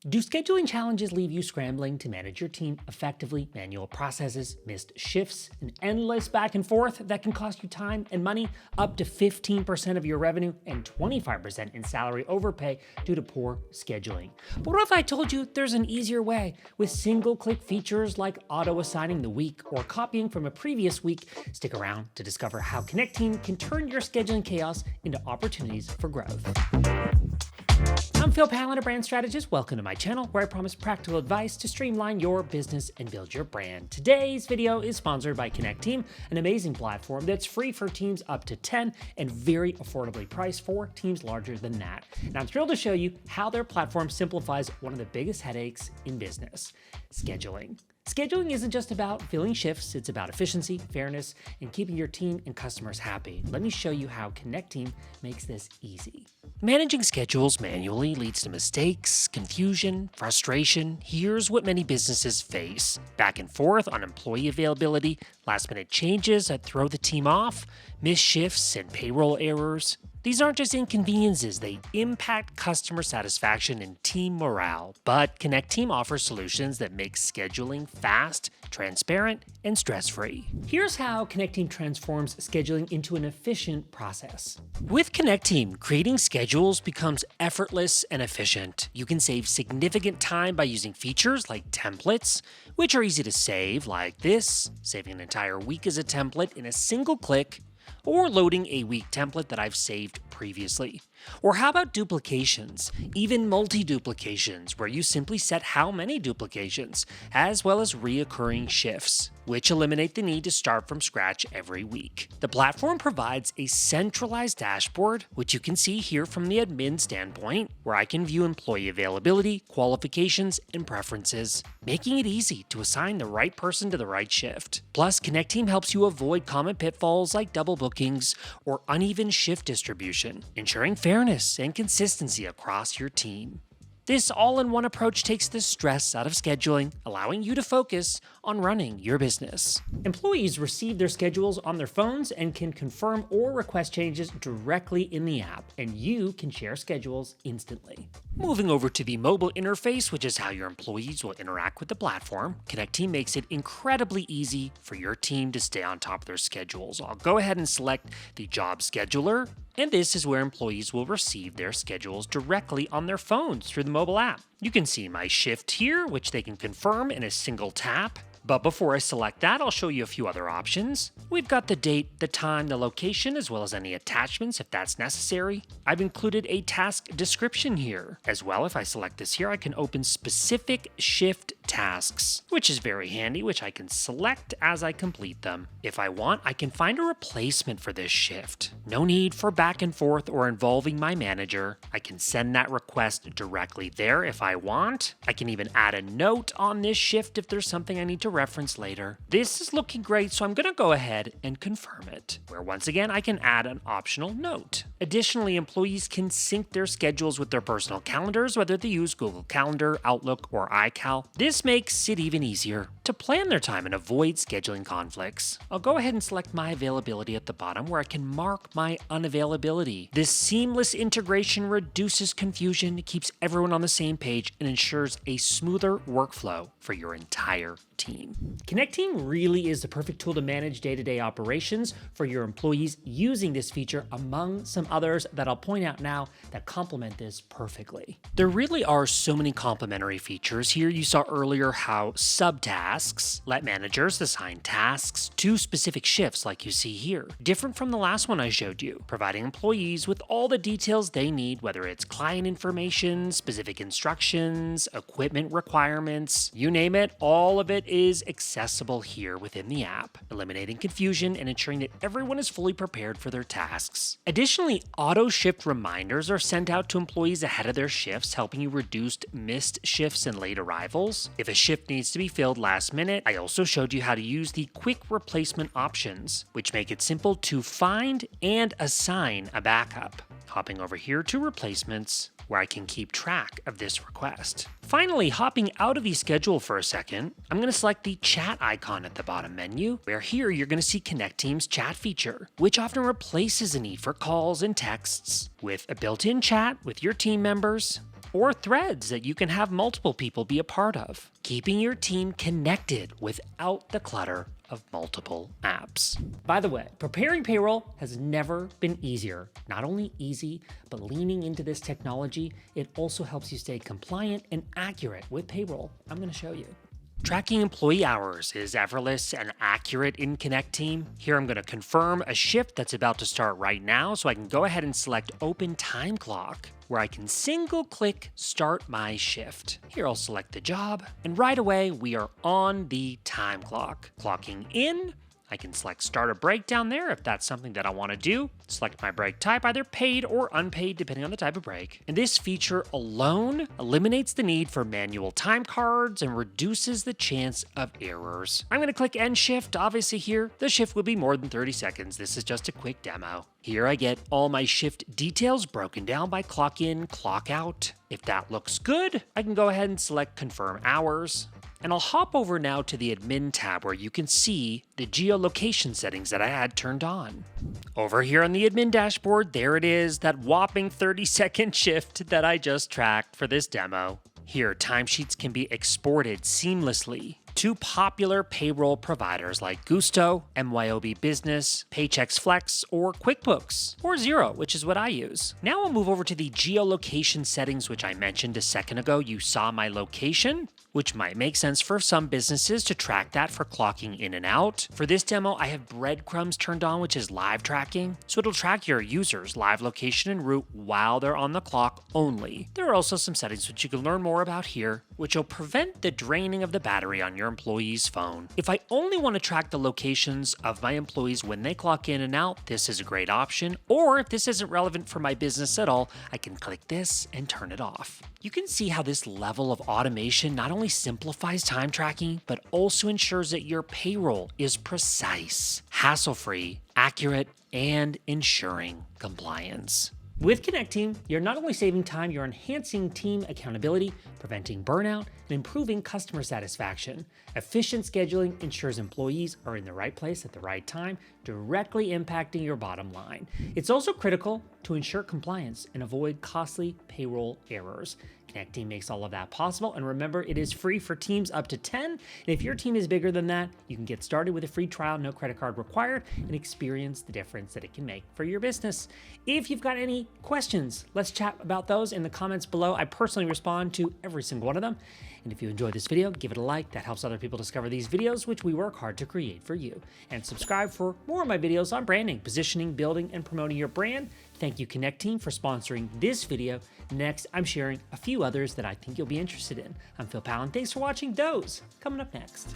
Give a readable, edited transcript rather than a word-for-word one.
Do scheduling challenges leave you scrambling to manage your team effectively? Manual processes, missed shifts, and endless back and forth that can cost you time and money, up to 15% of your revenue and 25% in salary overpay due to poor scheduling. But what if I told you there's an easier way? With single-click features like auto-assigning the week or copying from a previous week. Stick around to discover how Connecteam can turn your scheduling chaos into opportunities for growth. I'm Pallen, a brand strategist. Welcome to my channel, where I promise practical advice to streamline your business and build your brand. Today's video is sponsored by Connecteam, an amazing platform that's free for teams up to 10 and very affordably priced for teams larger than that. And I'm thrilled to show you how their platform simplifies one of the biggest headaches in business: scheduling. Scheduling isn't just about filling shifts, it's about efficiency, fairness, and keeping your team and customers happy. Let me show you how Connecteam makes this easy. Managing schedules manually leads to mistakes, confusion, frustration. Here's what many businesses face: back and forth on employee availability, last-minute changes that throw the team off, missed shifts, and payroll errors. These aren't just inconveniences, they impact customer satisfaction and team morale. But Connecteam offers solutions that make scheduling fast, transparent, and stress-free. Here's how Connecteam transforms scheduling into an efficient process. With Connecteam, creating schedules becomes effortless and efficient. You can save significant time by using features like templates, which are easy to save, like this, saving an entire week as a template in a single click, or loading a week template that I've saved previously. Or how about duplications, even multi-duplications, where you simply set how many duplications, as well as reoccurring shifts, which eliminate the need to start from scratch every week. The platform provides a centralized dashboard, which you can see here from the admin standpoint, where I can view employee availability, qualifications, and preferences, making it easy to assign the right person to the right shift. Plus, Connecteam helps you avoid common pitfalls like double bookings or uneven shift distribution, ensuring fairness and consistency across your team. This all-in-one approach takes the stress out of scheduling, allowing you to focus on running your business. Employees receive their schedules on their phones and can confirm or request changes directly in the app, and you can share schedules instantly. Moving over to the mobile interface, which is how your employees will interact with the platform, Connecteam makes it incredibly easy for your team to stay on top of their schedules. I'll go ahead and select the job scheduler, and this is where employees will receive their schedules directly on their phones through the mobile app. You can see my shift here, which they can confirm in a single tap. But before I select that, I'll show you a few other options. We've got the date, the time, the location, as well as any attachments if that's necessary. I've included a task description here. As well, if I select this here, I can open specific shift tasks, which is very handy, which I can select as I complete them. If I want, I can find a replacement for this shift. No need for back and forth or involving my manager. I can send that request directly there if I want. I can even add a note on this shift if there's something I need to reference later. This is looking great, so I'm going to go ahead and confirm it, where once again I can add an optional note. Additionally, employees can sync their schedules with their personal calendars, whether they use Google Calendar, Outlook, or iCal. This makes it even easier to plan their time and avoid scheduling conflicts. I'll go ahead and select my availability at the bottom, where I can mark my unavailability. This seamless integration reduces confusion, keeps everyone on the same page, and ensures a smoother workflow for your entire team. Connecteam really is the perfect tool to manage day-to-day operations for your employees, using this feature among some others that I'll point out now that complement this perfectly. There really are so many complementary features here. You saw earlier how subtasks let managers assign tasks to specific shifts like you see here. Different from the last one I showed you, providing employees with all the details they need, whether it's client information, specific instructions, equipment requirements, you name it, all of it is accessible here within the app, eliminating confusion and ensuring that everyone is fully prepared for their tasks. Additionally, auto shift reminders are sent out to employees ahead of their shifts, helping you reduce missed shifts and late arrivals. If a shift needs to be filled last minute, I also showed you how to use the quick replacement options, which make it simple to find and assign a backup. Hopping over here to replacements, where I can keep track of this request. Finally, hopping out of the schedule for a second, I'm going to select the chat icon at the bottom menu, where here you're going to see Connecteam's chat feature, which often replaces the need for calls and texts. With a built-in chat with your team members, or threads that you can have multiple people be a part of, keeping your team connected without the clutter of multiple apps. By the way, preparing payroll has never been easier. Not only easy, but leaning into this technology, it also helps you stay compliant and accurate with payroll. I'm going to show you. Tracking employee hours is effortless and accurate in Connecteam. Here I'm going to confirm a shift that's about to start right now, so I can go ahead and select Open Time Clock, where I can single-click Start My Shift. Here I'll select the job, and right away we are on the time clock. Clocking in, I can select Start a Break down there if that's something that I want to do. Select my break type, either paid or unpaid, depending on the type of break. And this feature alone eliminates the need for manual time cards and reduces the chance of errors. I'm going to click End Shift. Obviously here, the shift will be more than 30 seconds. This is just a quick demo. Here I get all my shift details broken down by clock in, clock out. If that looks good, I can go ahead and select Confirm Hours. And I'll hop over now to the Admin tab where you can see the geolocation settings that I had turned on. Over here on the Admin dashboard, there it is, that whopping 30-second shift that I just tracked for this demo. Here, timesheets can be exported seamlessly to popular payroll providers like Gusto, MYOB Business, Paychex Flex, or QuickBooks, or Xero, which is what I use. Now I'll move over to the geolocation settings, which I mentioned a second ago. You saw my location, which might make sense for some businesses to track that for clocking in and out. For this demo, I have breadcrumbs turned on, which is live tracking, so it'll track your users' live location and route while they're on the clock only. There are also some settings which you can learn more about here, which will prevent the draining of the battery on your employee's phone. If I only want to track the locations of my employees when they clock in and out, this is a great option. Or if this isn't relevant for my business at all, I can click this and turn it off. You can see how this level of automation not only simplifies time tracking, but also ensures that your payroll is precise, hassle-free, accurate, and ensuring compliance. With Connecteam, you're not only saving time, you're enhancing team accountability, preventing burnout, and improving customer satisfaction. Efficient scheduling ensures employees are in the right place at the right time, directly impacting your bottom line. It's also critical to ensure compliance and avoid costly payroll errors. Connecteam makes all of that possible, and remember, it is free for teams up to 10. And if your team is bigger than that, you can get started with a free trial, no credit card required, and experience the difference that it can make for your business. If you've got any questions, let's chat about those in the comments below. I personally respond to every single one of them. And if you enjoyed this video, give it a like. That helps other people discover these videos, which we work hard to create for you. And subscribe for more of my videos on branding, positioning, building, and promoting your brand. Thank you, Connecteam, for sponsoring this video. Next, I'm sharing a few others that I think you'll be interested in. I'm Pallen. Thanks for watching those. Coming up next.